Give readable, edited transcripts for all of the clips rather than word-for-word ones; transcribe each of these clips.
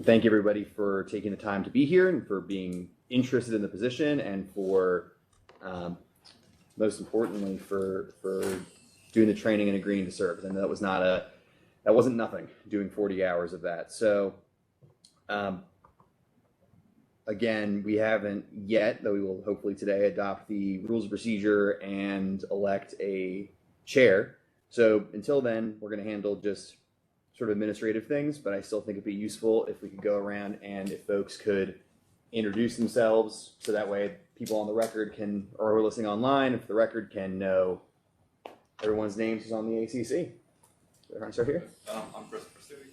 thank everybody for taking the time to be here and for being interested in the position, and for most importantly for doing the training and agreeing to serve. And that wasn't nothing, doing 40 hours of that. So again, we haven't yet, though we will hopefully today, adopt the rules of procedure and elect a chair. So until then, we're going to handle just sort of administrative things, but I still think it'd be useful if we could go around and if folks could introduce themselves, so that way people on the record can, or who are listening online, if the record can know everyone's names who's on the ACC. Everyone start here. I'm Christopher Tsui.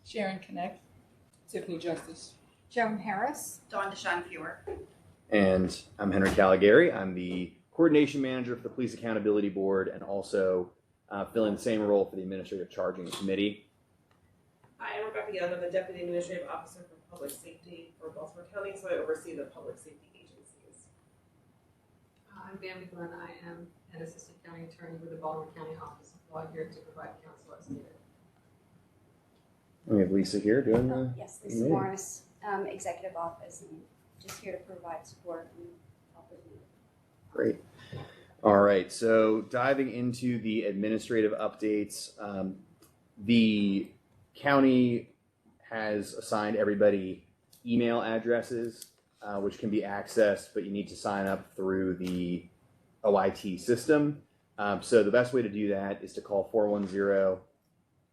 Sharon Knecht. Tiffany Justice. Joan Harris. Dishon-Feurer. And I'm Henry Callegary. I'm the coordination manager for the Police Accountability Board, and also filling the same role for the Administrative Charging Committee. Hi, I'm Rebecca Young. I'm the Deputy Administrative Officer for Public Safety for Baltimore County, so I oversee the public safety agencies. I'm Bambi Glenn. I am an Assistant County Attorney with the Baltimore County Office of Law, here to provide counsel as needed. We have Lisa here doing the... Yes, Lisa Morris, Executive Office, and just here to provide support and help as needed. Great. All right, so diving into the administrative updates, the county has assigned everybody email addresses, which can be accessed, but you need to sign up through the OIT system. So the best way to do that is to call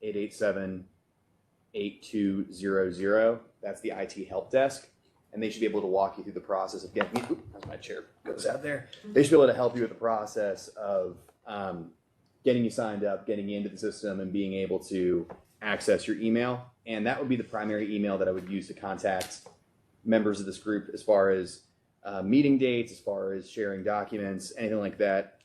410-887-8200. That's the IT help desk. And they should be able to walk you through the process of getting, as my chair goes out there, they should be able to help you with the process of getting you signed up, getting you into the system, and being able to access your email. And that would be the primary email that I would use to contact members of this group as far as meeting dates, as far as sharing documents, anything like that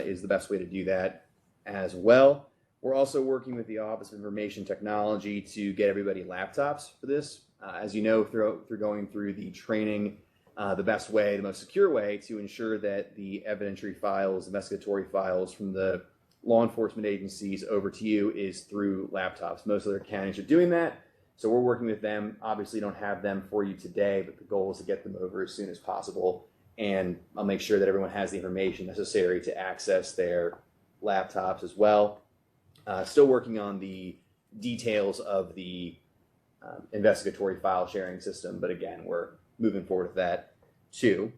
is the best way to do that as well. We're also working with the Office of Information Technology to get everybody laptops for this. As you know, through going through the training, the best way, the most secure way to ensure that the evidentiary files, investigatory files from the law enforcement agencies over to you is through laptops. Most other counties are doing that, so we're working with them. Obviously, don't have them for you today, but the goal is to get them over as soon as possible, and I'll make sure that everyone has the information necessary to access their laptops as well. Still working on the details of the investigatory file sharing system, but again, we're moving forward with that too.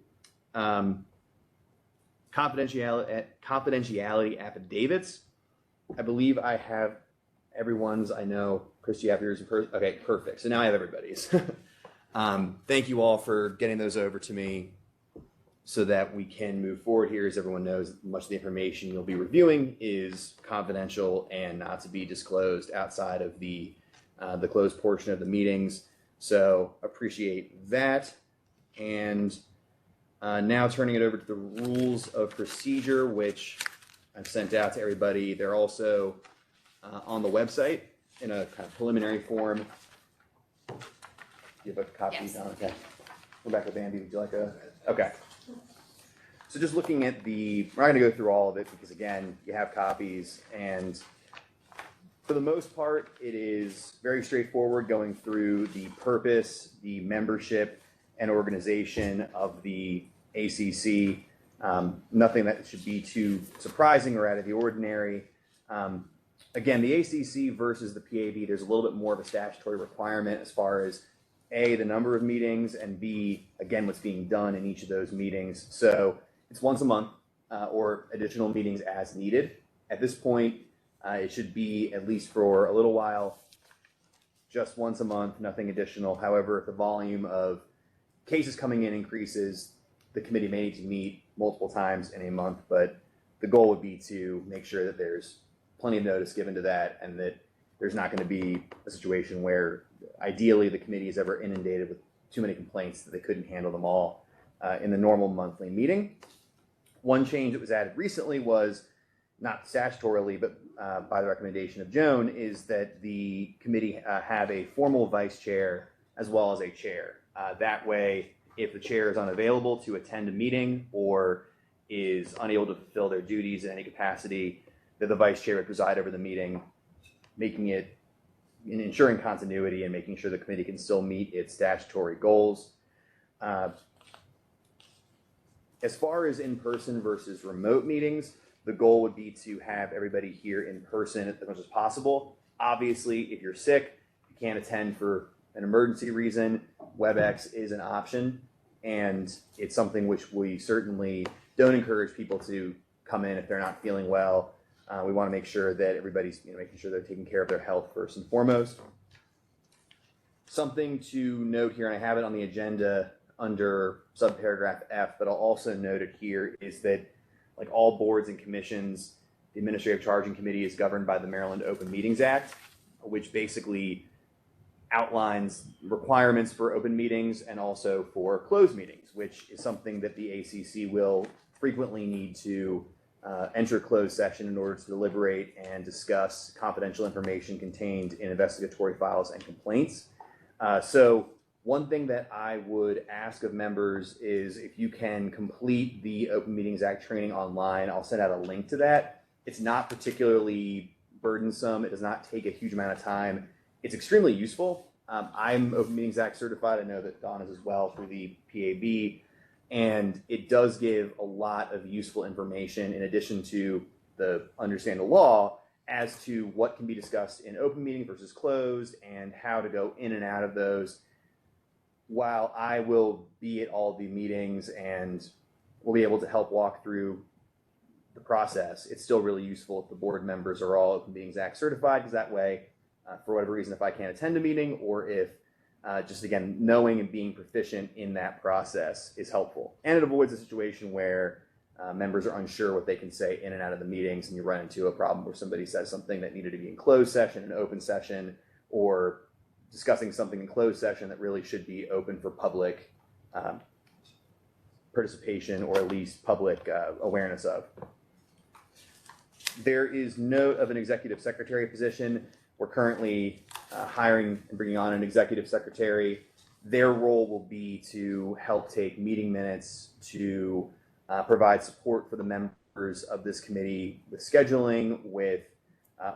Confidentiality affidavits. I believe I have everyone's. I know, Chris, you have yours in person. Okay, perfect. So now I have everybody's. Thank you all for getting those over to me so that we can move forward here. As everyone knows, much of the information you'll be reviewing is confidential and not to be disclosed outside of the closed portion of the meetings. So appreciate that. And now turning it over to the rules of procedure, which I've sent out to everybody. They're also on the website in a kind of preliminary form. Do you have a copy? Yes. Oh, okay. Rebecca, Bambi, would you like a? Okay. So just looking at we're not going to go through all of it because again, you have copies, and for the most part, it is very straightforward, going through the purpose, the membership, and organization of the ACC. Nothing that should be too surprising or out of the ordinary. Again, the ACC versus the PAB, there's a little bit more of a statutory requirement as far as A, the number of meetings, and B, again, what's being done in each of those meetings. So it's once a month or additional meetings as needed. At this point, it should be, at least for a little while, just once a month, nothing additional. However, if the volume of cases coming in increases, the committee may need to meet multiple times in a month, but the goal would be to make sure that there's plenty of notice given to that, and that there's not going to be a situation where ideally the committee is ever inundated with too many complaints that they couldn't handle them all in the normal monthly meeting. One change that was added recently was, not statutorily, but by the recommendation of Joan, is that the committee have a formal vice chair as well as a chair. That way, if the chair is unavailable to attend a meeting or is unable to fulfill their duties in any capacity, that the vice chair would preside over the meeting, making it in ensuring continuity and making sure the committee can still meet its statutory goals. As far as in-person versus remote meetings, the goal would be to have everybody here in person as much as possible. Obviously, if you're sick, you can't attend for an emergency reason, WebEx is an option, and it's something which we certainly don't encourage people to come in if they're not feeling well. We want to make sure that everybody's making sure they're taking care of their health first and foremost. Something to note here, and I have it on the agenda under subparagraph F, but I'll also note it here, is that like all boards and commissions, the Administrative Charging Committee is governed by the Maryland Open Meetings Act, which basically outlines requirements for open meetings and also for closed meetings, which is something that the ACC will frequently need to enter closed session in order to deliberate and discuss confidential information contained in investigatory files and complaints. So one thing that I would ask of members is if you can complete the Open Meetings Act training online. I'll send out a link to that. It's not particularly burdensome. It does not take a huge amount of time. It's extremely useful. I'm Open Meetings Act certified. I know that Dawn is as well through the PAB. And it does give a lot of useful information in addition to the understand the law as to what can be discussed in open meeting versus closed and how to go in and out of those. While I will be at all the meetings and will be able to help walk through the process, it's still really useful if the board members are all Open Meetings Act certified, because that way, for whatever reason, if I can't attend a meeting or if just again, knowing and being proficient in that process is helpful. And it avoids a situation where members are unsure what they can say in and out of the meetings, and you run into a problem where somebody says something that needed to be in closed session, an open session, or discussing something in closed session that really should be open for public participation or at least public awareness of. There is note of an executive secretary position. We're currently hiring and bringing on an executive secretary. Their role will be to help take meeting minutes, to provide support for the members of this committee with scheduling, with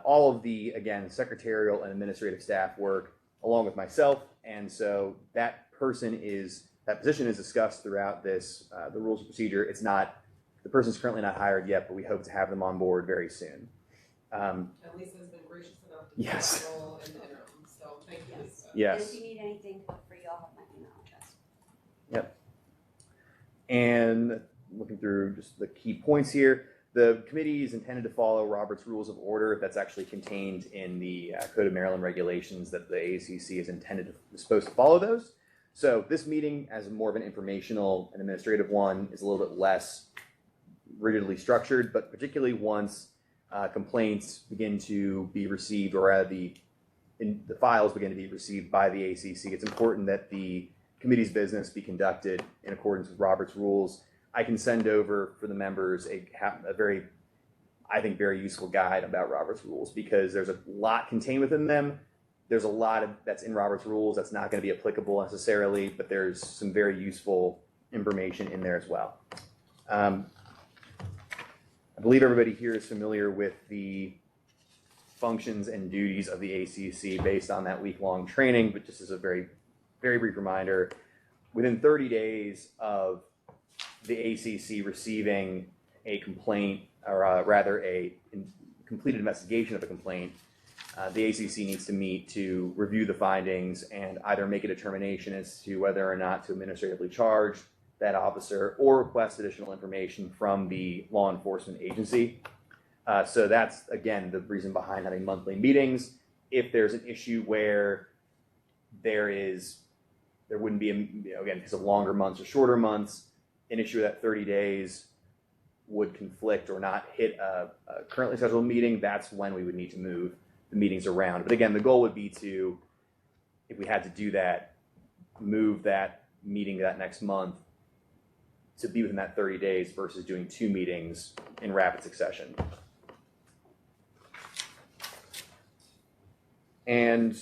all of the, again, secretarial and administrative staff work, along with myself. And so that position is discussed throughout this, the rules of procedure. It's not, the person's currently not hired yet, but we hope to have them on board very soon. Lisa's been gracious enough to Yes. play a role in the interim, so thank you, Lisa. Yes. And if you need anything, feel free, I'll have my email address. Yep. And looking through just the key points here, the committee is intended to follow Robert's Rules of Order. That's actually contained in the Code of Maryland regulations that the ACC is supposed to follow those. So this meeting, as more of an informational and administrative one, is a little bit less rigidly structured, but particularly once complaints begin to be received, or the files begin to be received by the ACC, it's important that the committee's business be conducted in accordance with Robert's rules. I can send over for the members a very, I think, very useful guide about Robert's rules, because there's a lot contained within them. There's a lot that's in Robert's rules that's not going to be applicable necessarily, but there's some very useful information in there as well. I believe everybody here is familiar with the functions and duties of the ACC based on that week-long training, but just as a very, very brief reminder, within 30 days of the ACC receiving a complaint, or rather a completed investigation of a complaint, the ACC needs to meet to review the findings and either make a determination as to whether or not to administratively charge that officer or request additional information from the law enforcement agency. So that's, again, the reason behind having monthly meetings. If there's an issue where there wouldn't be, again, because of longer months or shorter months, an issue that 30 days would conflict or not hit a currently scheduled meeting, that's when we would need to move the meetings around. But again, the goal would be to, if we had to do that, move that meeting that next month to be within that 30 days versus doing 2 meetings in rapid succession. And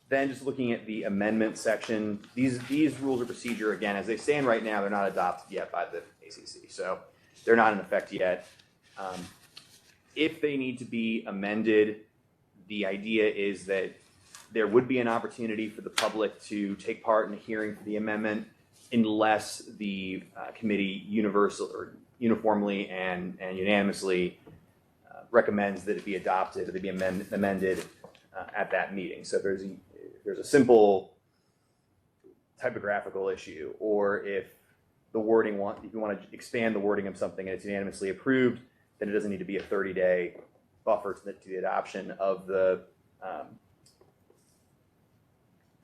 then just looking at the amendment section, these rules of procedure, again, as they stand right now, they're not adopted yet by the ACC. So they're not in effect yet. If they need to be amended, the idea is that there would be an opportunity for the public to take part in a hearing for the amendment unless the committee uniformly and unanimously recommends that it be adopted or that it be amended at that meeting. So there's a simple typographical issue, or if the wording if you want to expand the wording of something and it's unanimously approved, then it doesn't need to be a 30-day buffer to the adoption of the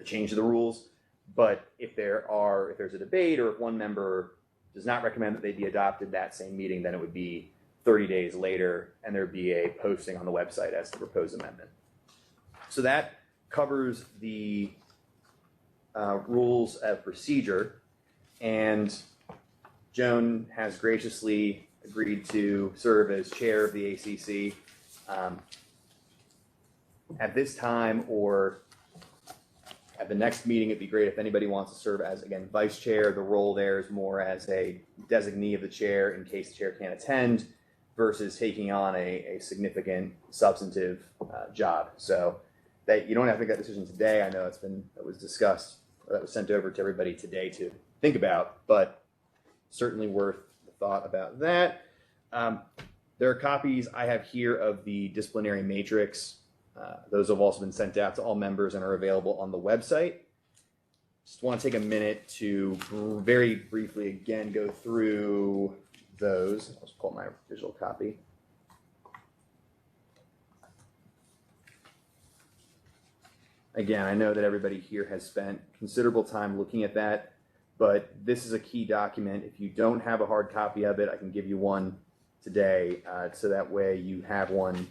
change of the rules. But if there's a debate, or if one member does not recommend that they be adopted that same meeting, then it would be 30 days later, and there'd be a posting on the website as the proposed amendment. So that covers the rules of procedure, and Joan has graciously agreed to serve as chair of the ACC. At this time or at the next meeting, it'd be great if anybody wants to serve as, again, vice chair. The role there is more as a designee of the chair in case the chair can't attend, versus taking on a significant substantive job. So that you don't have to make that decision today. I know that was discussed, or that was sent over to everybody today to think about, but certainly worth the thought about that. There are copies I have here of the disciplinary matrix. Those have also been sent out to all members and are available on the website. Just want to take a minute to very briefly again go through those. I'll just pull up my digital copy. Again, I know that everybody here has spent considerable time looking at that, but this is a key document. If you don't have a hard copy of it, I can give you one today, so that way you have one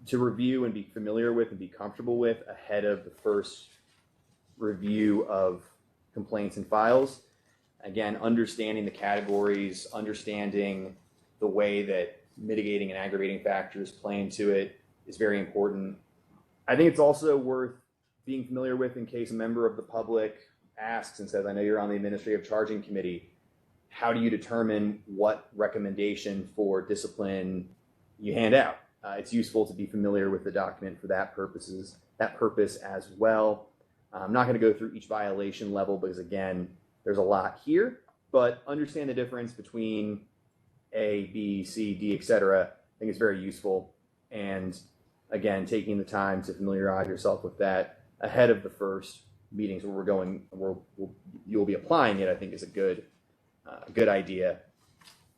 to review and be familiar with and be comfortable with ahead of the first review of complaints and files. Again, understanding the categories, understanding the way that mitigating and aggravating factors play into it is very important. I think it's also worth being familiar with in case a member of the public asks and says, I know you're on the administrative charging committee, how do you determine what recommendation for discipline you hand out? It's useful to be familiar with the document for that purpose as well. I'm not going to go through each violation level because, again, there's a lot here, but understand the difference between A, B, C, D, etc. I think it's very useful. And again, taking the time to familiarize yourself with that ahead of the first meetings where you'll be applying it, I think is a good idea.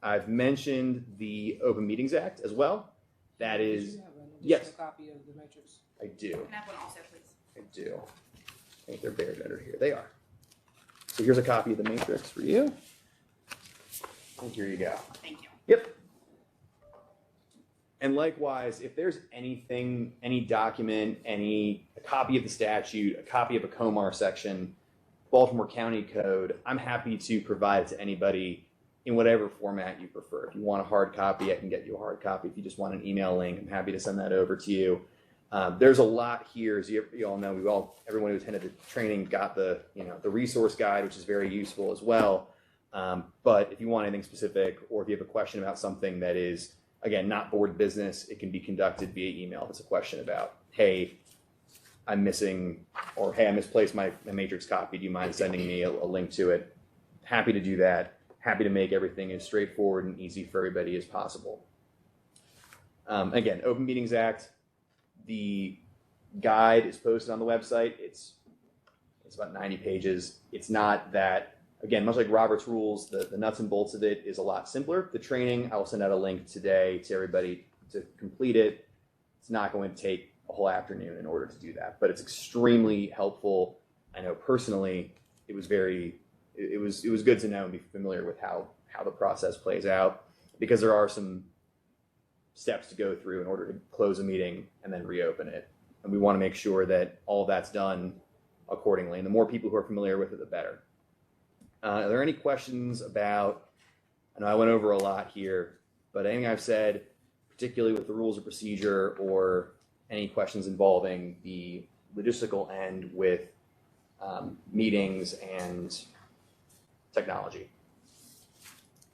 I've mentioned the Open Meetings Act as well. That is, Do you have an yes, additional copy of the matrix? I do. Can I have one also, please? I do. I think they're buried under here. They are. So here's a copy of the matrix for you. And here you go. Thank you. Yep. And likewise, if there's anything, any document, a copy of the statute, a copy of a COMAR section, Baltimore County Code, I'm happy to provide it to anybody in whatever format you prefer. If you want a hard copy, I can get you a hard copy. If you just want an email link, I'm happy to send that over to you. There's a lot here, as you all know. Everyone who attended the training got the resource guide, which is very useful as well. But if you want anything specific, or if you have a question about something that is, again, not board business, it can be conducted via email. If it's a question about, hey, I'm missing, or hey, I misplaced my matrix copy, do you mind sending me a link to it? Happy to do that. Happy to make everything as straightforward and easy for everybody as possible. Again, Open Meetings Act, the guide is posted on the website. It's about 90 pages. It's not that, again, much like Robert's rules, the nuts and bolts of it is a lot simpler. The training, I will send out a link today to everybody to complete it. It's not going to take a whole afternoon in order to do that, but it's extremely helpful. I know personally, it was good to know and be familiar with how the process plays out, because there are some steps to go through in order to close a meeting and then reopen it. And we want to make sure that all of that's done accordingly. And the more people who are familiar with it, the better. Are there any questions about, I know I went over a lot here, but anything I've said, particularly with the rules of procedure, or any questions involving the logistical end with meetings and technology?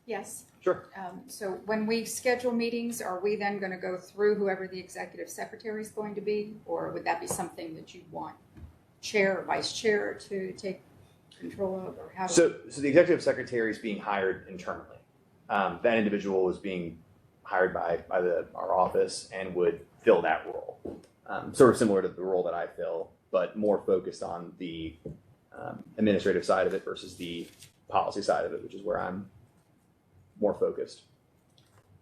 Yes. Sure. So when we schedule meetings, are we then going to go through whoever the executive secretary is going to be? Or would that be something that you'd want chair or vice chair to take control of, or how? So the executive secretary is being hired internally. That individual is being hired by our office and would fill that role. Sort of similar to the role that I fill, but more focused on the administrative side of it versus the policy side of it, which is where I'm more focused.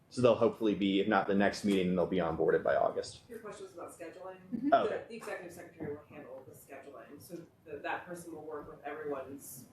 So they'll hopefully be, if not the next meeting, they'll be onboarded by August. Your question was about scheduling. Mhm. Oh, okay. The executive secretary will handle the scheduling, so that person will work with everyone's,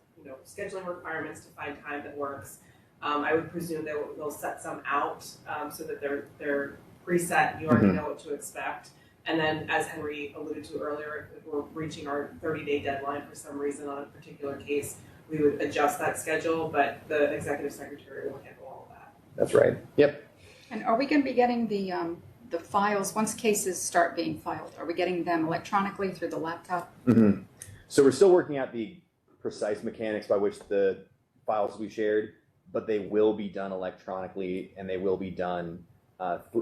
scheduling requirements to find time that works. I would presume they'll set some out, so that they're preset, you already know what to expect. And then, as Henry alluded to earlier, if we're reaching our 30-day deadline for some reason on a particular case, we would adjust that schedule, but the executive secretary will handle all of that. That's right. Yep. And are we going to be getting the files, once cases start being filed, are we getting them electronically through the laptop? Mm-hmm. So we're still working out the precise mechanics by which the files will be shared, but they will be done electronically and they will be done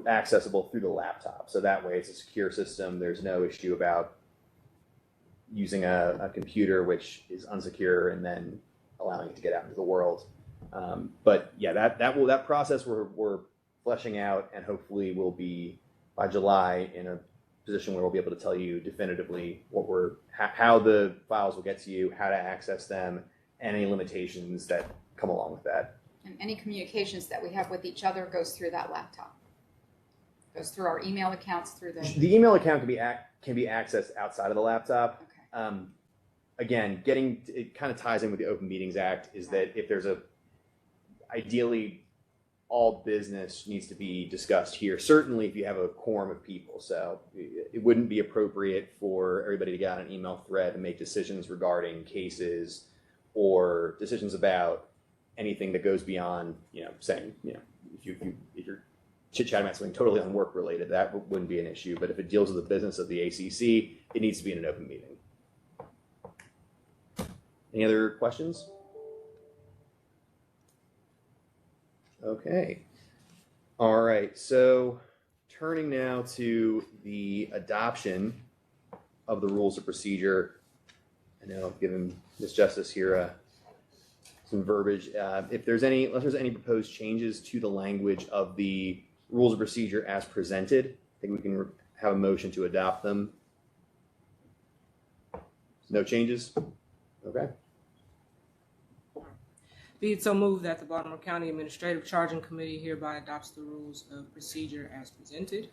accessible through the laptop. So that way it's a secure system. There's no issue about using a computer which is unsecure and then allowing it to get out into the world. But yeah, that process we're fleshing out, and hopefully we'll be by July in a position where we'll be able to tell you definitively how the files will get to you, how to access them, and any limitations that come along with that. And any communications that we have with each other goes through that laptop? Goes through our email accounts, through The email account can be accessed outside of the laptop. Okay. Again, it kind of ties in with the Open Meetings Act, is that if there's ideally all business needs to be discussed here, certainly if you have a quorum of people. So it wouldn't be appropriate for everybody to get on an email thread and make decisions regarding cases or decisions about anything that goes beyond, saying, if you're chit-chatting about something totally unwork related, that wouldn't be an issue. But if it deals with the business of the ACC, it needs to be in an open meeting. Any other questions? Okay. All right. So turning now to the adoption of the rules of procedure. I know I've given Ms. Justice here some verbiage. Unless there's any proposed changes to the language of the rules of procedure as presented, I think we can have a motion to adopt them. No changes? Okay. Be it so moved that the Baltimore County Administrative Charging Committee hereby adopts the rules of procedure as presented.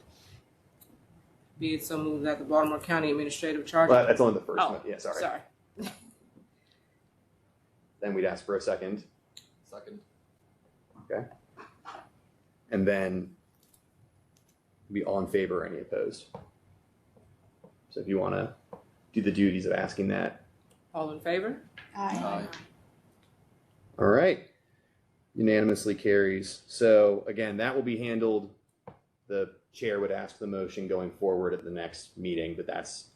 Be it so moved that the Baltimore County Administrative Charging. Well, that's only the first Oh, one. Yeah, sorry. Sorry. Then we'd ask for a second. Second. Okay. And then be all in favor or any opposed. So if you want to do the duties of asking that. All in favor? Aye. All right. Unanimously carries. So again, that will be handled. The chair would ask the motion going forward at the next meeting, but that's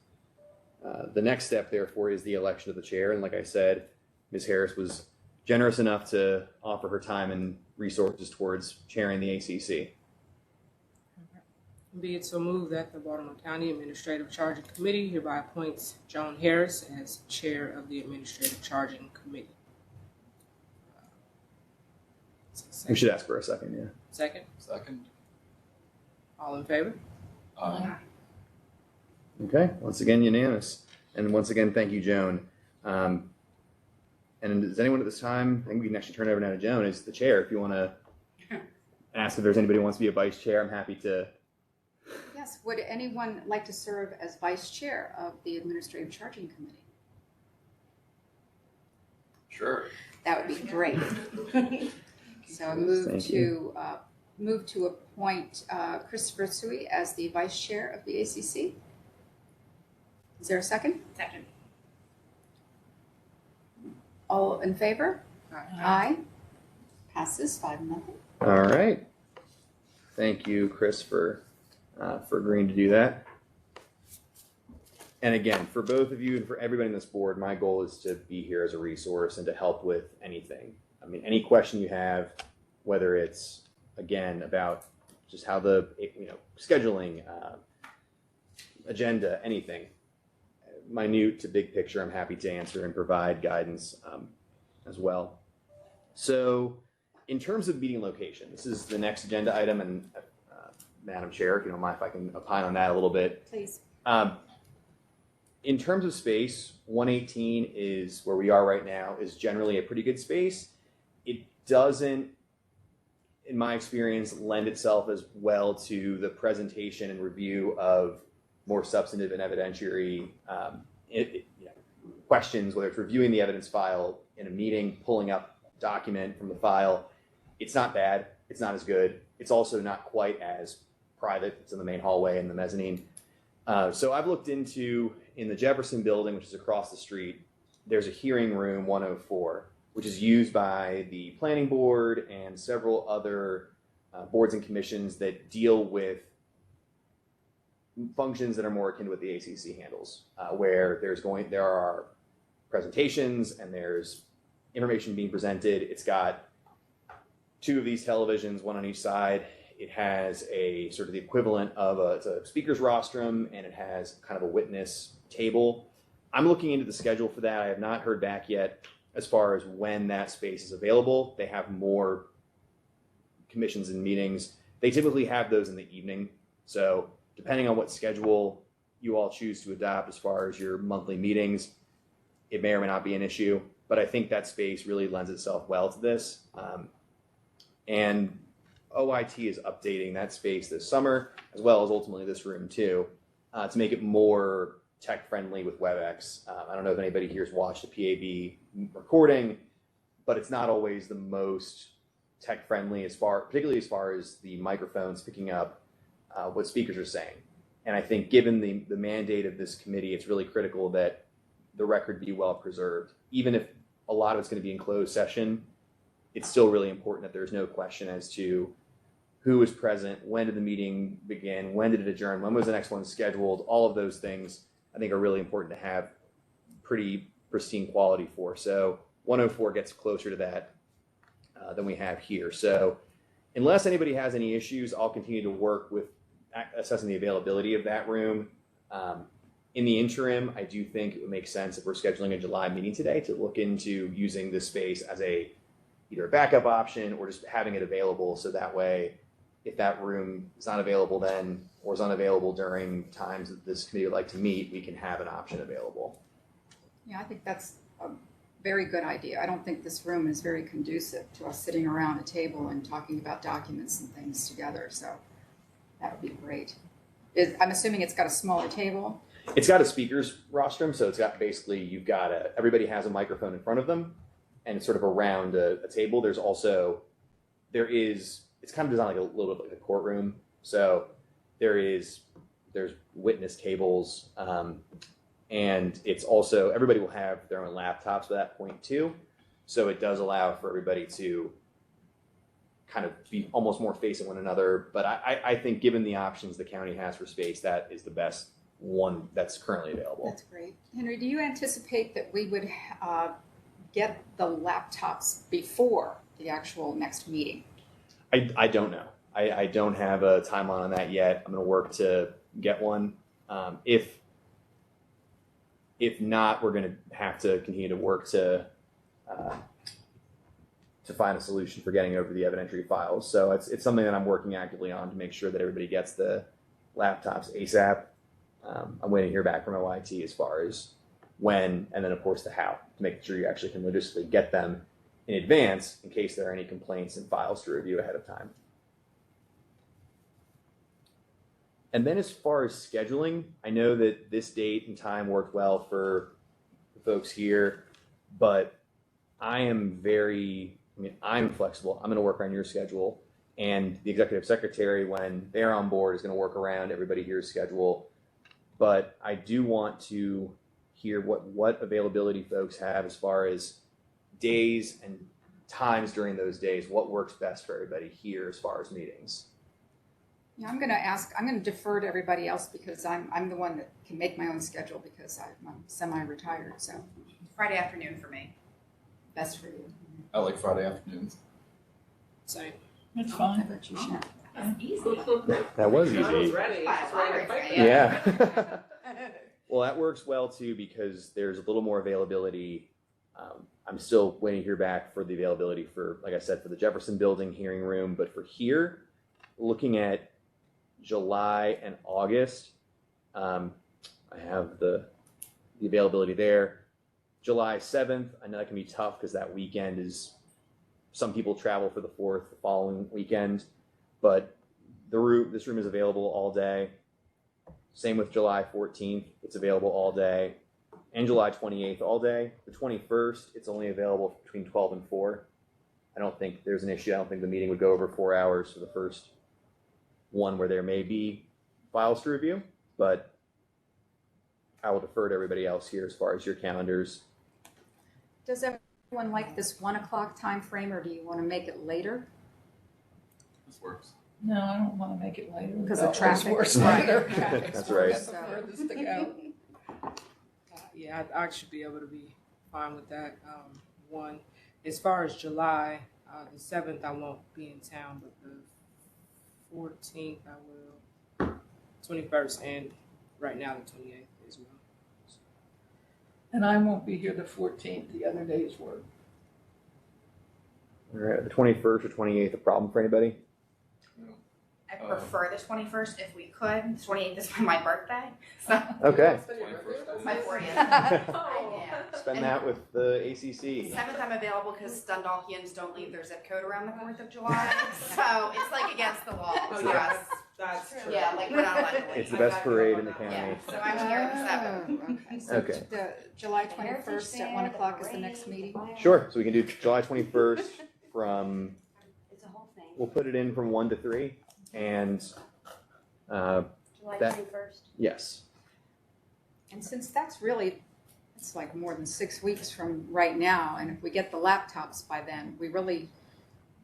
the next step, therefore, is the election of the chair. And like I said, Ms. Harris was generous enough to offer her time and resources towards chairing the ACC. Be it so moved that the Baltimore County Administrative Charging Committee hereby appoints Joan Harris as chair of the Administrative Charging Committee. We should ask for a second, yeah. Second? Second. All in favor? Aye. Okay, once again, unanimous. And once again, thank you, Joan. And does anyone at this time, I think we can actually turn it over now to Joan as the chair. If you want to ask if there's anybody who wants to be a vice chair, I'm happy to. Yes, would anyone like to serve as vice chair of the Administrative Charging Committee? Sure. That would be great. So I move to appoint Christopher Tsui as the vice chair of the ACC. Is there a second? Second. All in favor? Aye. Aye. Passes 5-0. All right. Thank you, Chris, for agreeing to do that. And again, for both of you and for everybody on this board, my goal is to be here as a resource and to help with anything. I mean, any question you have, whether it's, again, about just how the, scheduling, agenda, anything, minute to big picture, I'm happy to answer and provide guidance as well. So in terms of meeting location, this is the next agenda item, and Madam Chair, if you don't mind if I can opine on that a little bit. Please. In terms of space, 118 is where we are right now, is generally a pretty good space. It doesn't, in my experience, lend itself as well to the presentation and review of more substantive and evidentiary questions, whether it's reviewing the evidence file in a meeting, pulling up a document from the file. It's not bad. It's not as good. It's also not quite as private. It's in the main hallway and the mezzanine. So I've looked into, in the Jefferson building, which is across the street, there's a hearing room 104, which is used by the planning board and several other boards and commissions that deal with functions that are more akin to what the ACC handles, where there are presentations and there's information being presented. It's got 2 of these televisions, 1 on each side. It has a sort of the equivalent of it's a speaker's rostrum, and it has kind of a witness table. I'm looking into the schedule for that. I have not heard back yet as far as when that space is available. They have more commissions and meetings. They typically have those in the evening. So depending on what schedule you all choose to adopt as far as your monthly meetings, it may or may not be an issue. But I think that space really lends itself well to this. And OIT is updating that space this summer, as well as ultimately this room too, to make it more tech friendly with WebEx. I don't know if anybody here has watched a PAB recording, but it's not always the most tech friendly particularly as far as the microphones picking up what speakers are saying. And I think given the mandate of this committee, it's really critical that the record be well preserved. Even if a lot of it's going to be in closed session, it's still really important that there's no question as to who was present, when did the meeting begin, when did it adjourn, when was the next one scheduled. All of those things I think are really important to have pretty pristine quality for. So 104 gets closer to that than we have here. So unless anybody has any issues, I'll continue to work with assessing the availability of that room. In the interim, I do think it would make sense if we're scheduling a July meeting today to look into using this space as either a backup option or just having it available, so that way if that room is not available then or is unavailable during times that this committee would like to meet, we can have an option available. Yeah, I think that's a very good idea. I don't think this room is very conducive to us sitting around a table and talking about documents and things together, so that would be great. I'm assuming it's got a smaller table? It's got a speaker's rostrum, so it's got basically, everybody has a microphone in front of them, and it's sort of around a table. It's kind of designed like a little bit like a courtroom. So there's witness tables, and it's also, everybody will have their own laptops by that point too. So it does allow for everybody to kind of be almost more facing one another. But I think given the options the county has for space, that is the best one that's currently available. That's great. Henry, do you anticipate that we would get the laptops before the actual next meeting? I don't know. I don't have a timeline on that yet. I'm going to work to get one. If not, we're going to have to continue to work to find a solution for getting over the evidentiary files. So it's something that I'm working actively on to make sure that everybody gets the laptops ASAP. I'm waiting to hear back from OIT as far as when, and then of course the how, to make sure you actually can logistically get them in advance in case there are any complaints and files to review ahead of time. And then as far as scheduling, I know that this date and time worked well for the folks here, but I'm flexible. I'm going to work on your schedule, and the executive secretary, when they're on board, is going to work around everybody here's schedule. But I do want to hear what availability folks have as far as days and times during those days, what works best for everybody here as far as meetings. Yeah, I'm going to defer to everybody else because I'm the one that can make my own schedule because I'm semi-retired, so Friday afternoon for me. best for you. I like Friday afternoons. Same. That's How fine. about you, Sharon? That was I was easy. ready. I was ready to fight. Yeah. Well, that works well too because there's a little more availability. I'm still waiting to hear back for the availability for, like I said, for the Jefferson Building hearing room. But for here, looking at July and August, I have the availability there. July 7th, I know that can be tough because that weekend is, some people travel for the 4th the following weekend, but this room is available all day. Same with July 14th, it's available all day. And July 28th all day. The 21st, it's only available between 12 and 4. I don't think there's an issue. I don't think the meeting would go over 4 hours for the first one where there may be files to review, but I will defer to everybody else here as far as your calendars. Does everyone like this 1 o'clock time frame, or do you want to make it later? This works. No, I don't want to make it later. Because That of was traffic. worse Right. later. Traffic's That's right. That's the furthest to go. Yeah, I should be able to be fine with that. One, as far as July, the 7th I won't be in town, but the 14th I will. 21st and right now the 28th as well. And I won't be here the 14th, the other day's work. All right, the 21st or 28th, a problem for anybody? I prefer the 21st if we could. The 28th is my birthday. So Okay. it's my 40th. Oh. Spend that with the ACC. 7th I'm available because Dundalkians don't leave their zip code around the 4th of July. So it's like against the law Oh, for yeah, us. that's true. Yeah, like we're not allowed to leave. It's the best parade in the county. Yeah, so I'm here at the 7th. Oh, okay. So Okay. the July 21st at 1 o'clock is the next meeting? Sure, so we can do July 21st from, It's a whole thing. we'll put it in from 1 to 3, and July that- 21st. yes. And since that's really, it's like more than 6 weeks from right now, and if we get the laptops by then, we really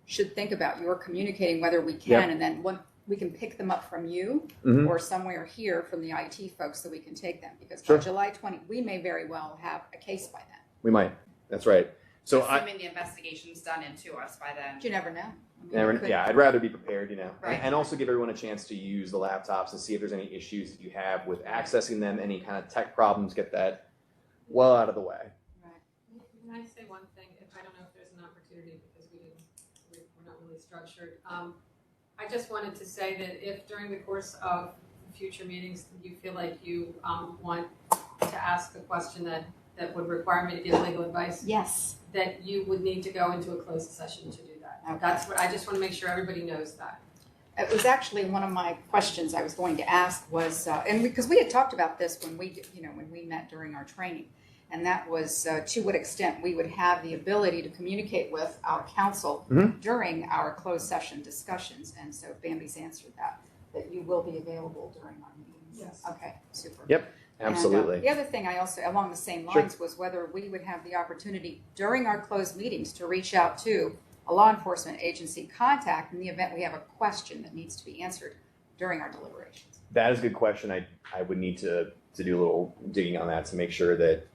should think about your communicating whether we can, Yep. and then we can pick them up from you Mhm. or somewhere here from the IT folks so we can take them. Because Sure. by July 20, we may very well have a case by then. We might, that's right. So Assuming the investigation's done into us by then. But you never know. I mean, Never, it could- yeah, I'd rather be prepared, you know, Right. and also give everyone a chance to use the laptops and see if there's any issues that you have with accessing them, any kind of tech problems, get that well out of the way. Can I say one thing, if I don't know if there's an opportunity, because we're not really structured. I just wanted to say that if during the course of future meetings, you feel like you want to ask a question that would require me to give legal advice, Yes. that you would need to go into a closed session to do that. Okay. That's what, I just want to make sure everybody knows that. It was actually one of my questions I was going to ask was, and because we had talked about this when we met during our training, and that was to what extent we would have the ability to communicate with our counsel Mhm. during our closed session discussions. And so Bambi's answered that you will be available during our meetings. Yes. Okay, super. Yep, And, absolutely. the other thing I also, along the same Sure. lines, was whether we would have the opportunity during our closed meetings to reach out to a law enforcement agency contact in the event we have a question that needs to be answered during our deliberations. That is a good question. I would need to do a little digging on that to make sure that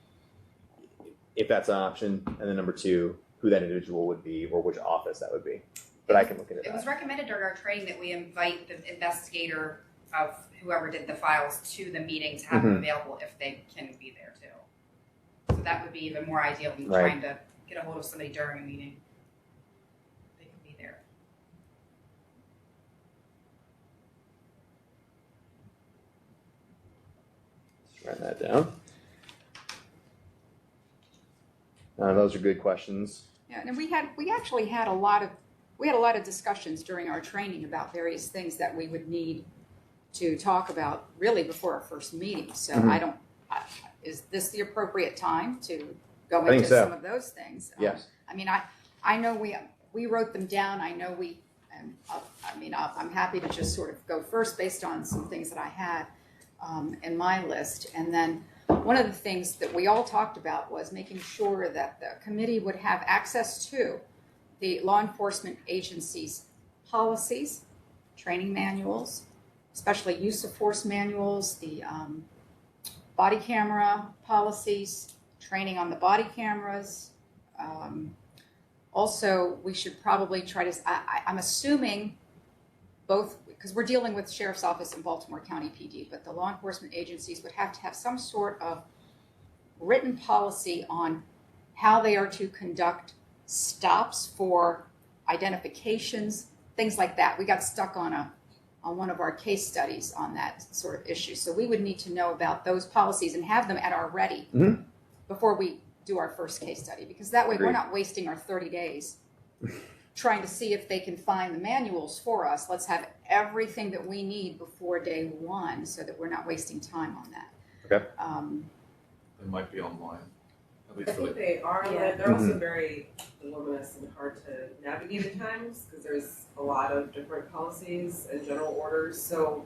if that's an option, and then number 2, who that individual would be or which office that would be. But I can look into It was that. recommended during our training that we invite the investigator of whoever did the files to the meeting to have them available if they can be there too. So that would be even more ideal than Right. trying to get a hold of somebody during a meeting. They can be there. Just write that down. Those are good questions. Yeah, and we actually had a lot of discussions during our training about various things that we would need to talk about really before our first meeting. So Mhm. Is this the appropriate time to go I think into so. some of those things? Yes. I mean, I know we wrote them down. I know I'm happy to just sort of go first based on some things that I had in my list. And then one of the things that we all talked about was making sure that the committee would have access to the law enforcement agencies' policies, training manuals, especially use of force manuals, the body camera policies, training on the body cameras, Also, we should probably try to, I'm assuming both, because we're dealing with Sheriff's Office and Baltimore County PD, but the law enforcement agencies would have to have some sort of written policy on how they are to conduct stops for identifications, things like that. We got stuck on one of our case studies on that sort of issue. So we would need to know about those policies and have them at our ready before we do our first case study, because that way we're not wasting our 30 days trying to see if they can find the manuals for us. Let's have everything that we need before day one so that we're not wasting time on that. Okay. They might be online, at I least for think the, they are, Yeah. they're also very voluminous and hard to navigate at times, because there's a lot of different policies and general orders, so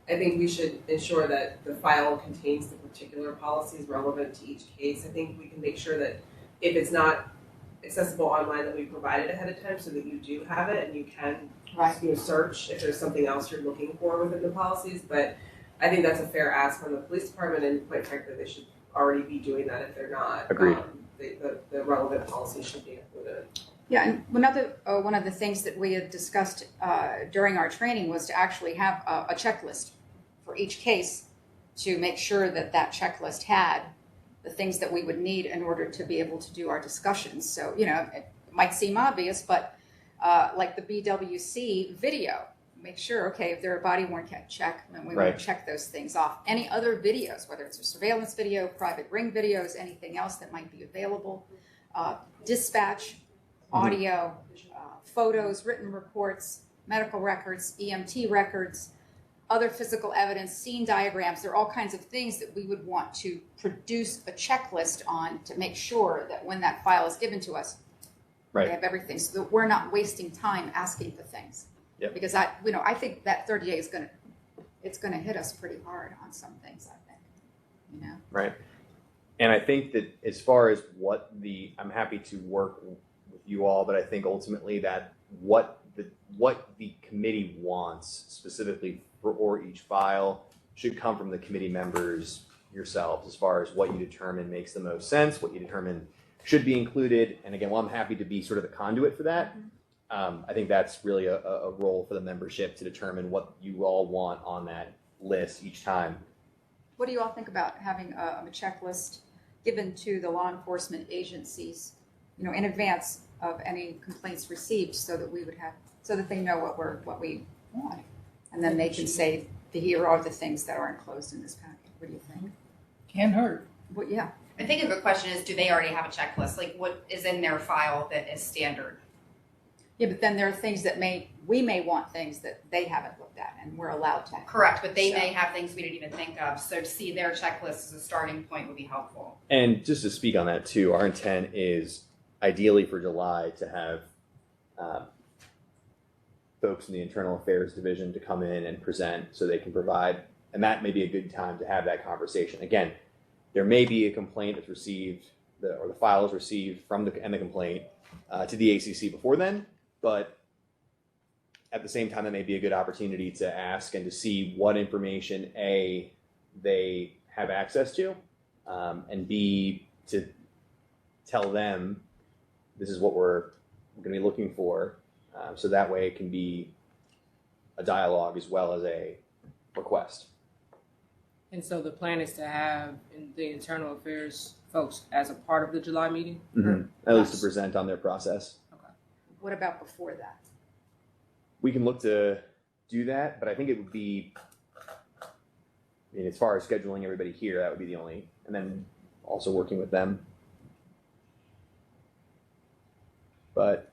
I think we should ensure that the file contains the particular policies relevant to each case. I think we can make sure that if it's not accessible online, that we provide it ahead of time so that you do have it and you can search if there's something else you're looking for within the policies. But I think that's a fair ask from the police department, and quite frankly, they should already be doing that if they're not. Agreed. The relevant policies should be included. Yeah, and one of the things that we had discussed during our training was to actually have a checklist for each case to make sure that that checklist had the things that we would need in order to be able to do our discussions. So, you know, it might seem obvious, but like the BWC video, make sure, okay, if they're a body-worn check, then we want to check those things off. Any other videos, whether it's a surveillance video, private ring videos, anything else that might be available, dispatch, audio, photos, written reports, medical records, EMT records, other physical evidence, scene diagrams. There are all kinds of things that we would want to produce a checklist on to make sure that when that file is given to us, we have everything, so that we're not wasting time asking for things. Yep. Because I think that 30 days is gonna hit us pretty hard on some things, I think, you know? Right. And I think that as far as I'm happy to work with you all, but I think ultimately that what the committee wants specifically for each file should come from the committee members yourselves, as far as what you determine makes the most sense, what you determine should be included. And again, while I'm happy to be sort of the conduit for that, I think that's really a role for the membership to determine what you all want on that list each time. What do you all think about having a checklist given to the law enforcement agencies, you know, in advance of any complaints received, so that they know what we want, and then they can say, here are the things that are enclosed in this packet. What do you think? Can't hurt. Well, yeah. I think the question is, do they already have a checklist? Like, what is in their file that is standard? Yeah, but then there are things that we may want things that they haven't looked at, and we're allowed to. Correct, but they may have things we didn't even think of. So to see their checklist as a starting point would be helpful. And just to speak on that too, our intent is ideally for July to have folks in the Internal Affairs Division to come in and present so they can provide, and that may be a good time to have that conversation. Again, there may be a complaint that's received, or the file is received from the complaint to the ACC before then, but at the same time, that may be a good opportunity to ask and to see what information A, they have access to, and B, to tell them this is what we're going to be looking for. So that way it can be a dialogue as well as a request. And so the plan is to have the internal affairs folks as a part of the July meeting? At least to present on their process. Okay. What about before that? We can look to do that, but I think it would be, I mean, as far as scheduling everybody here, that would be the only, and then also working with them. But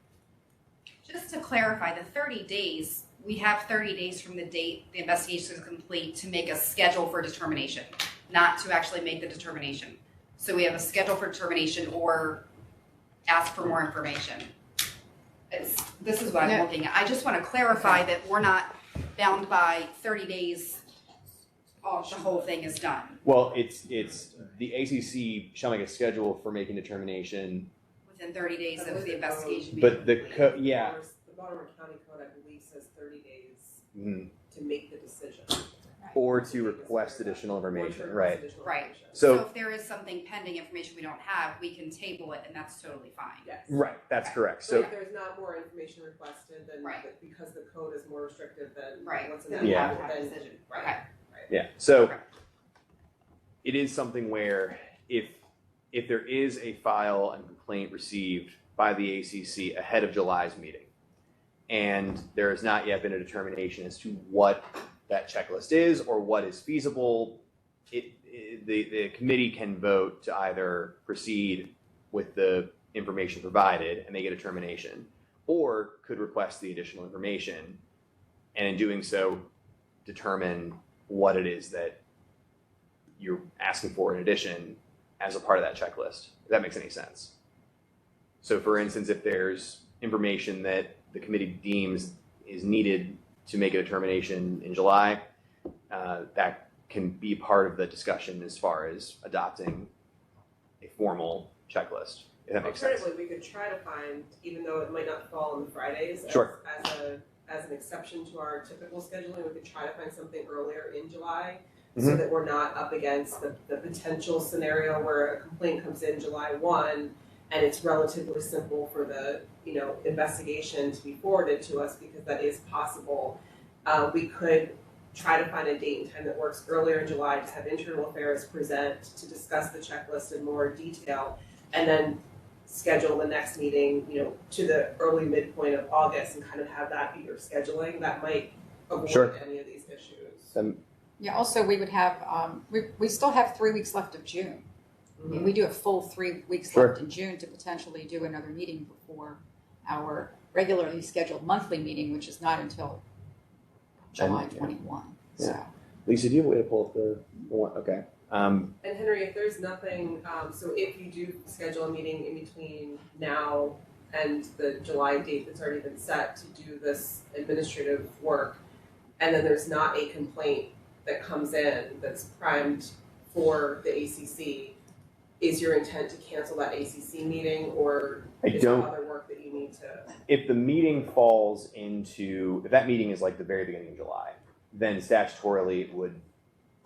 Just to clarify, the 30 days, we have 30 days from the date the investigation is complete to make a schedule for determination, not to actually make the determination. So we have a schedule for determination or ask for more information. This is what I'm looking at. I just want to clarify that we're not bound by 30 days. Oh, the whole thing is done. well, it's the ACC shall make a schedule for making determination. Within 30 days of the investigation. But the The Baltimore County Code, I believe, says 30 days to make the decision. or to request additional information, Or to right? request additional Right. information. So, if there is something pending information we don't have, we can table it and that's totally fine. Yes. right, that's correct. So So, if there's not more information requested, then Right. because the code is more restrictive than Right. what's in Then that we Yeah. have to code, have a then decision. right. Okay. yeah, so Okay. it is something where if there is a file and complaint received by the ACC ahead of July's meeting, and there has not yet been a determination as to what that checklist is or what is feasible, the committee can vote to either proceed with the information provided and make a determination, or could request the additional information, and in doing so, determine what it is that you're asking for in addition as a part of that checklist, if that makes any sense. So for instance, if there's information that the committee deems is needed to make a determination in July, that can be part of the discussion as far as adopting a formal checklist, if that makes sense. Alternatively, we could try to find, even though it might not fall on the Fridays, Sure. as an exception to our typical scheduling, we could try to find something earlier in July, so Mhm. that we're not up against the potential scenario where a complaint comes in July 1, and it's relatively simple for the, investigation to be forwarded to us, because that is possible. We could try to find a date and time that works earlier in July to have internal affairs present to discuss the checklist in more detail, and then schedule the next meeting, to the early midpoint of August, and kind of have that be your scheduling. That might avoid Sure. any of these issues. Yeah, also, we would have, we still have 3 weeks left of June. I mean, we do a full 3 weeks Sure. left in June to potentially do another meeting before our regularly scheduled monthly meeting, which is not until July 21, so. Lisa, do you have a way to pull up the one? Okay. And Henry, if there's nothing, so if you do schedule a meeting in between now and the July date that's already been set to do this administrative work, and then there's not a complaint that comes in that's primed for the ACC, is your intent to cancel that ACC meeting, or is there other work that you need to? If the meeting falls into, if that meeting is like the very beginning of July, then statutorily it would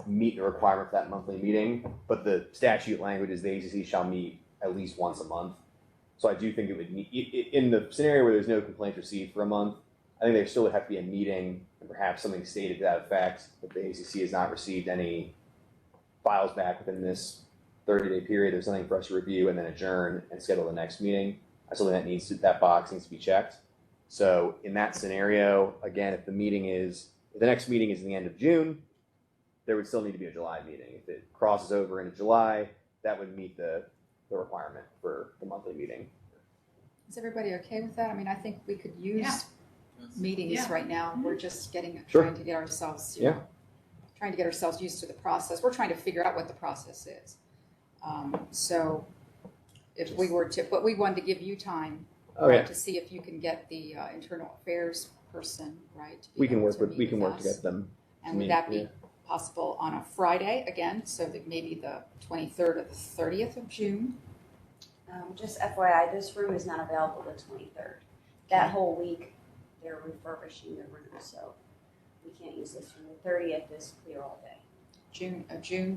meet the requirement for that monthly meeting, but the statute language is the ACC shall meet at least once a month. So I do think it would need, in the scenario where there's no complaints received for a month, I think there still would have to be a meeting and perhaps something stated to that effect, that the ACC has not received any files back within this 30-day period. There's nothing for us to review and then adjourn and schedule the next meeting. That's something that that box needs to be checked. So in that scenario, again, if the next meeting is in the end of June, there would still need to be a July meeting. If it crosses over into July, that would meet the requirement for the monthly meeting. Is everybody okay with that? I mean, I think we could use meetings Yeah. right now. We're just Sure. trying to get ourselves, Yeah. trying to get ourselves used to the process. We're trying to figure out what the process is. So if we were to, but we wanted to give you time to see if you can get the internal affairs person, right? to be We can able work to with, meet we can work to us. get them. And would that be possible on a Friday again, so that maybe the 23rd or the 30th of June? Just FYI, this room is not available the 23rd. That whole week, they're refurbishing the room, so we can't use this room. The 30th is clear all day. June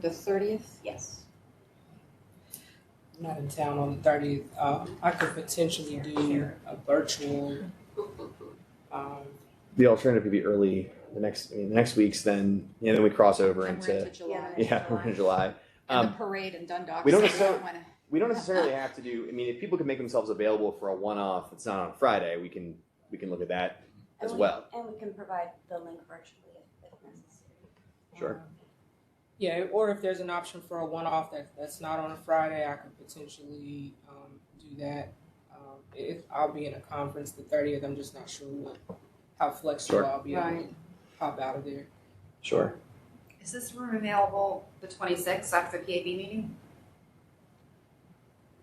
the 30th? Yes. I'm not in town on the 30th. I could potentially do a virtual. The alternative could be early the next week's, then we cross over And we're into July. we're in July. And the parade in Dundalk. we don't so necessarily- wanna- We don't necessarily have to do. I mean, if people can make themselves available for a one-off that's not on Friday, we can look at that as well. And we can provide the link virtually if necessary. Sure. Yeah, or if there's an option for a one-off that's not on a Friday, I could potentially do that. If I'll be in a conference the 30th, I'm just not sure how flexible Sure. I'll be able Right. to pop out of there. Sure. Is this room available the 26th after the PAB meeting?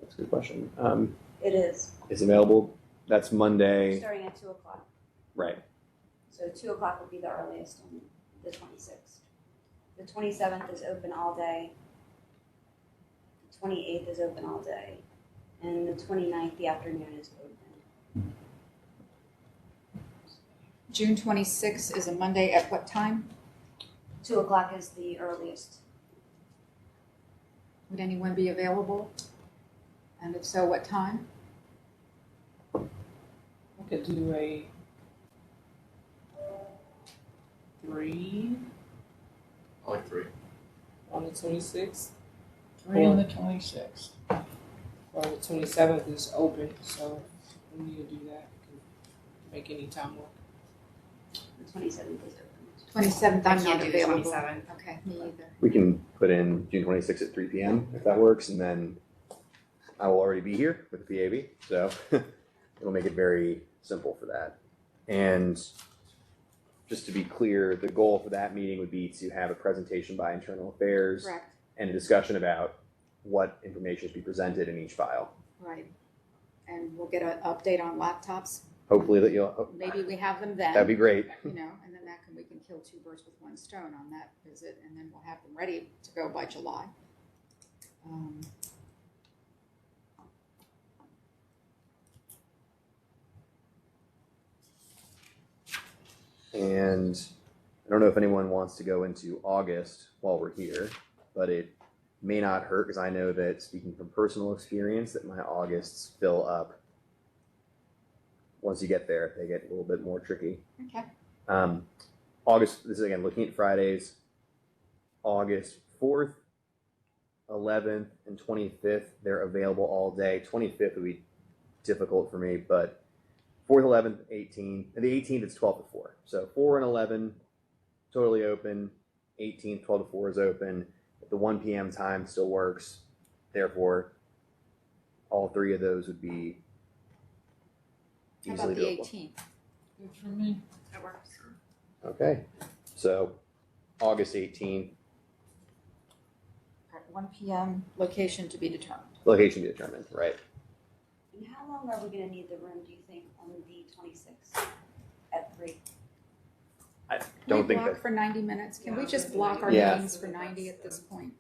That's a good question. It is, It's available. That's Monday, starting at 2 o'clock. right? So 2 o'clock would be the earliest on the 26th. The 27th is open all day. The 28th is open all day. And the 29th, the afternoon is open. June 26th is a Monday at what time? 2 o'clock is the earliest. Would anyone be available? And if so, what time? I could do a 3 I like 3. on the 26th, 3 on the 26th. or the 27th is open, so we need to do that. We can make any time work. The 27th is open. 27th, I I'm can't not do the available. 27th. Okay, me either. We can put in June 26th at 3 p.m. if that works, and then I will already be here with the PAB, so it'll make it very simple for that. And just to be clear, the goal for that meeting would be to have a presentation by Internal Affairs Correct, and a discussion about what information should be presented in each file. right. And we'll get an update on laptops. Hopefully that you'll, Maybe we have them then. that'd be great. You know, and then we can kill 2 birds with 1 stone on that visit, and then we'll have them ready to go by July. And I don't know if anyone wants to go into August while we're here, but it may not hurt because I know that, speaking from personal experience, that my Augusts fill up. Once you get there, they get a little bit more tricky. Okay. August, this is again looking at Fridays, August 4th, 11th, and 25th, they're available all day. 25th would be difficult for me, but 4th, 11th, 18th, and the 18th it's 12 to 4. So 4 and 11, totally open. 18th, 12 to 4 is open. If the 1 p.m. time still works, therefore, all 3 of those would be How easily about the doable. 18th? Good for me. That works. Okay, so August 18th, At 1 p.m., location to be determined. location to be determined, right? And how long are we gonna need the room, do you think, on the 26th at 3? I Can don't we think block that, for 90 minutes? Can we Yeah, just just block our 90. Yeah. meetings for 90 at this point?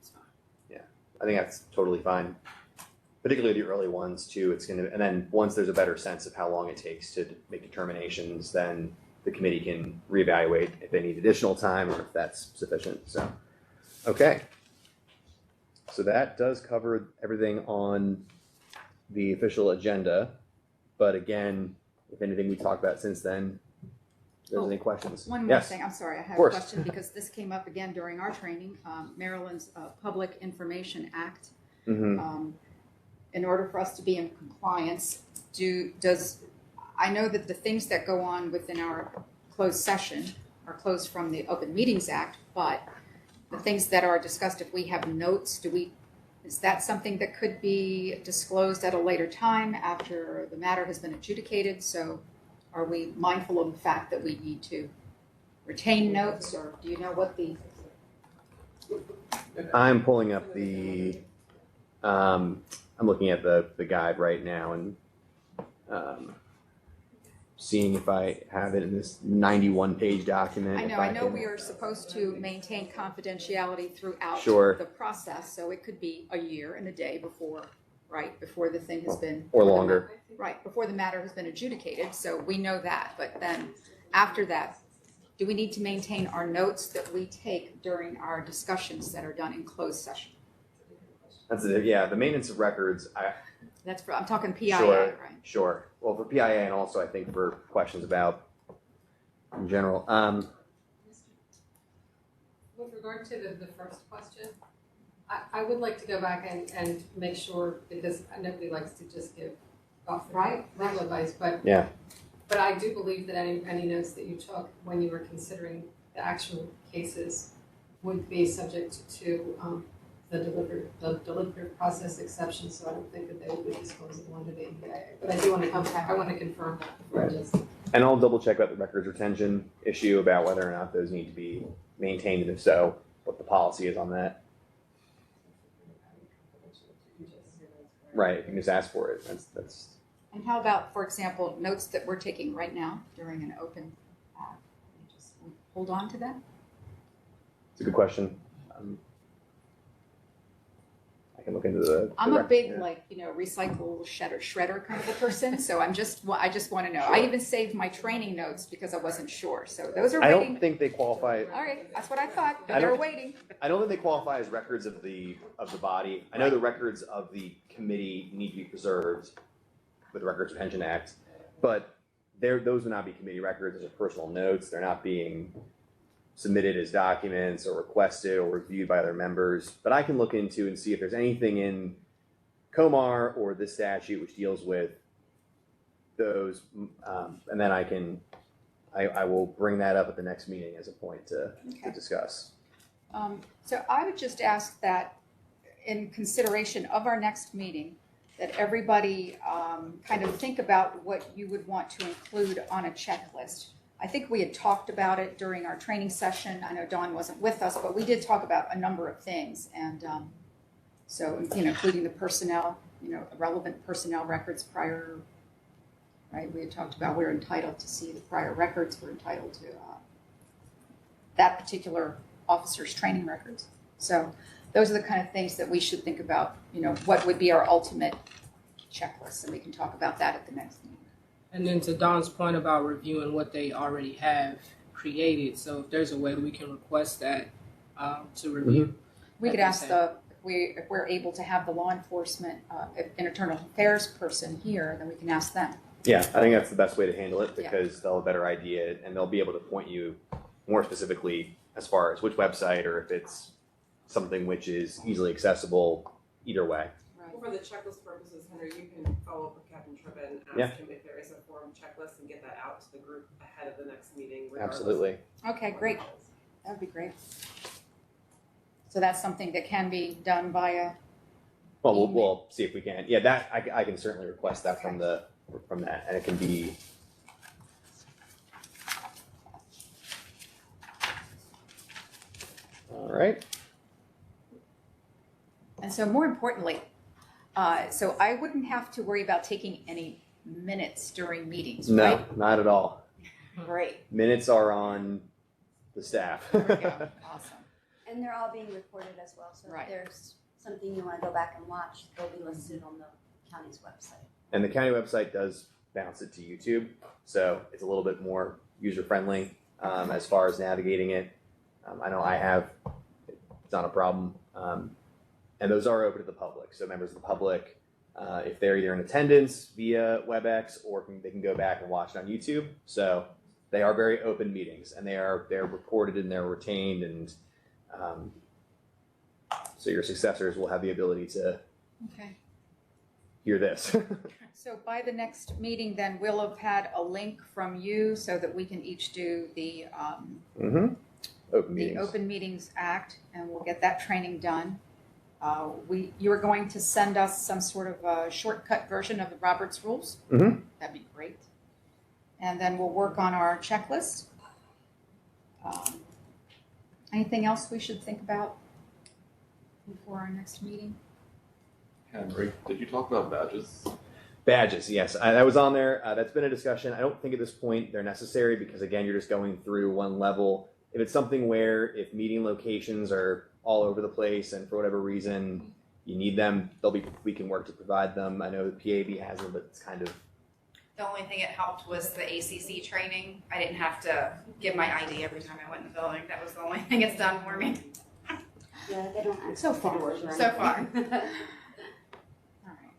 It's fine. I think that's totally fine. Particularly the early ones too, it's gonna, and then once there's a better sense of how long it takes to make determinations, then the committee can reevaluate if they need additional time or if that's sufficient, so. Okay. So that does cover everything on the official agenda, but again, if anything we talked about since then, if there's any questions. One more Yes. thing, I'm sorry, I have a course. question because this came up again during our training, Maryland's Public Information Act. Mhm. In order for us to be in compliance, I know that the things that go on within our closed session are closed from the Open Meetings Act, but the things that are discussed, if we have notes, is that something that could be disclosed at a later time after the matter has been adjudicated? So are we mindful of the fact that we need to retain notes, or do you know what the, I'm pulling up I'm looking at the guide right now and seeing if I have it in this 91-page document. I know we are supposed to maintain confidentiality throughout Sure. the process, so it could be a year and a day before, right, before the thing has been. Or longer. Right, before the matter has been adjudicated, so we know that, but then after that, do we need to maintain our notes that we take during our discussions that are done in closed session? That's it, yeah, the maintenance of records, I'm talking PIA, Sure. right? Sure. Well, for PIA and also I think for questions about in general. With regard to the first question, I would like to go back and make sure, because nobody likes to just give off the Right. legal advice, but Yeah. But I do believe that any notes that you took when you were considering the actual cases would be subject to the deliberative process exception, so I don't think that they would be disclosable under the NPIA. But I do want to I want to confirm that before I just. And I'll double check about the records retention issue about whether or not those need to be maintained, and if so, what the policy is on that. Right, you can just ask for it. That's And how about, for example, notes that we're taking right now during an open, just hold on to that? it's a good question. I can look into the. I'm a big, yeah. like, recycle shredder kind of a person, so I just want to know. Sure. I even saved my training notes because I wasn't sure, so those are I waiting. don't think they qualify. All right, that's what I thought, I but they're don't- waiting. I don't think they qualify as records of the body. I know the records of the committee need to be preserved with the Records Retention Act, but those would not be committee records. Those are personal notes. They're not being submitted as documents or requested or reviewed by other members. But I can look into and see if there's anything in Comar or this statute which deals with those, and then I will bring that up at the next meeting as a point to discuss. So I would just ask that in consideration of our next meeting, that everybody kind of think about what you would want to include on a checklist. I think we had talked about it during our training session. I know Dawn wasn't with us, but we did talk about a number of things. And so, including the personnel, relevant personnel records prior, right? We had talked about we're entitled to see the prior records. We're entitled to that particular officer's training records. So those are the kind of things that we should think about, what would be our ultimate checklist, and we can talk about that at the next meeting. And then to Don's point about reviewing what they already have created, so if there's a way we can request that to review. We could ask if we're able to have the law enforcement, internal affairs person here, then we can ask them. Yeah, I think that's the best way to handle it because they'll have a better idea and they'll be able to point you more specifically as far as which website or if it's something which is easily accessible either way. Well, for the checklist purposes, Henry, you can follow up with Captain Tribbett and ask him if there is a form checklist and get that out to the group ahead of the next meeting. Absolutely. Okay, great. That would be great. So that's something that can be done via. Well, we'll see if we can. Yeah, that I can certainly request that from that, and it can be. All right. And so more importantly, so I wouldn't have to worry about taking any minutes during meetings, No, right? not at all. Great. Minutes are on the staff. There we go. Awesome. And they're all being recorded as well, so Right. if there's something you want to go back and watch, they'll be listed on the county's website. And the county website does bounce it to YouTube, so it's a little bit more user-friendly as far as navigating it. I know I have. It's not a problem. And those are open to the public. So members of the public, if they're either in attendance via WebEx or they can go back and watch it on YouTube. So they are very open meetings, and they're recorded and they're retained, and so your successors will have the ability to hear this. So by the next meeting, then we'll have had a link from you so that we can each do the Open Meetings Act, and we'll get that training done. You're going to send us some sort of a shortcut version of the Roberts Rules. Mm-hmm. That'd be great. And then we'll work on our checklist. Anything else we should think about before our next meeting? Henry, did you talk about badges? Badges, yes, that was on there. That's been a discussion. I don't think at this point they're necessary because again, you're just going through one level. If it's something where if meeting locations are all over the place and for whatever reason you need them, we can work to provide them. I know the PAB has them, but it's kind of. The only thing it helped was the ACC training. I didn't have to give my ID every time I went in the building. That was the only thing it's done for me. Yeah, they don't ask So for far. doors or So far. anything. All right.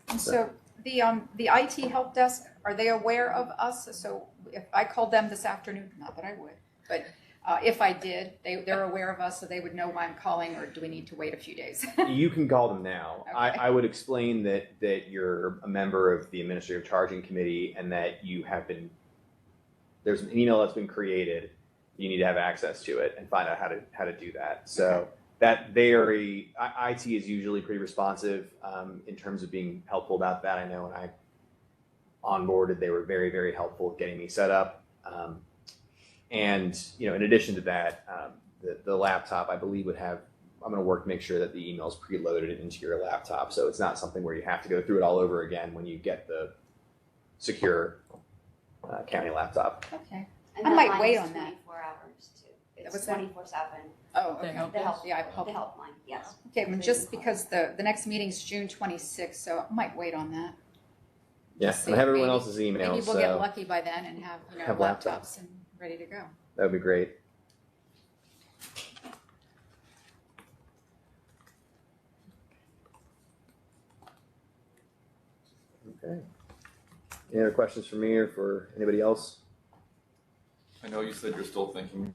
And so the IT help desk, are they aware of us? So if I called them this afternoon, not that I would, but if I did, they're aware of us, so they would know why I'm calling, or do we need to wait a few days? You can call them now. Okay. I would explain that you're a member of the Administrative Charging Committee and that you have been, there's an email that's been created. You need to have access to it and find out how to do that. So that IT is usually pretty responsive in terms of being helpful about that. I know when I onboarded, they were very, very helpful with getting me set up. And in addition to that, the laptop I believe would have. I'm going to work to make sure that the email's preloaded into your laptop, so it's not something where you have to go through it all over again when you get the secure county laptop. Okay. And I that might line wait is on that. 24 hours too. It's What's that? 24/7. Oh, The okay. help The help, Yeah, I the hope. helpline, yes. Okay, well, just because the next meeting's June 26th, so I might wait on that. Yeah, Just and I have everyone maybe- else's emails, Maybe we'll get so lucky by then and have, Have laptops. laptops and ready to go. that would be great. Okay. Any other questions for me or for anybody else? I know you said you're still thinking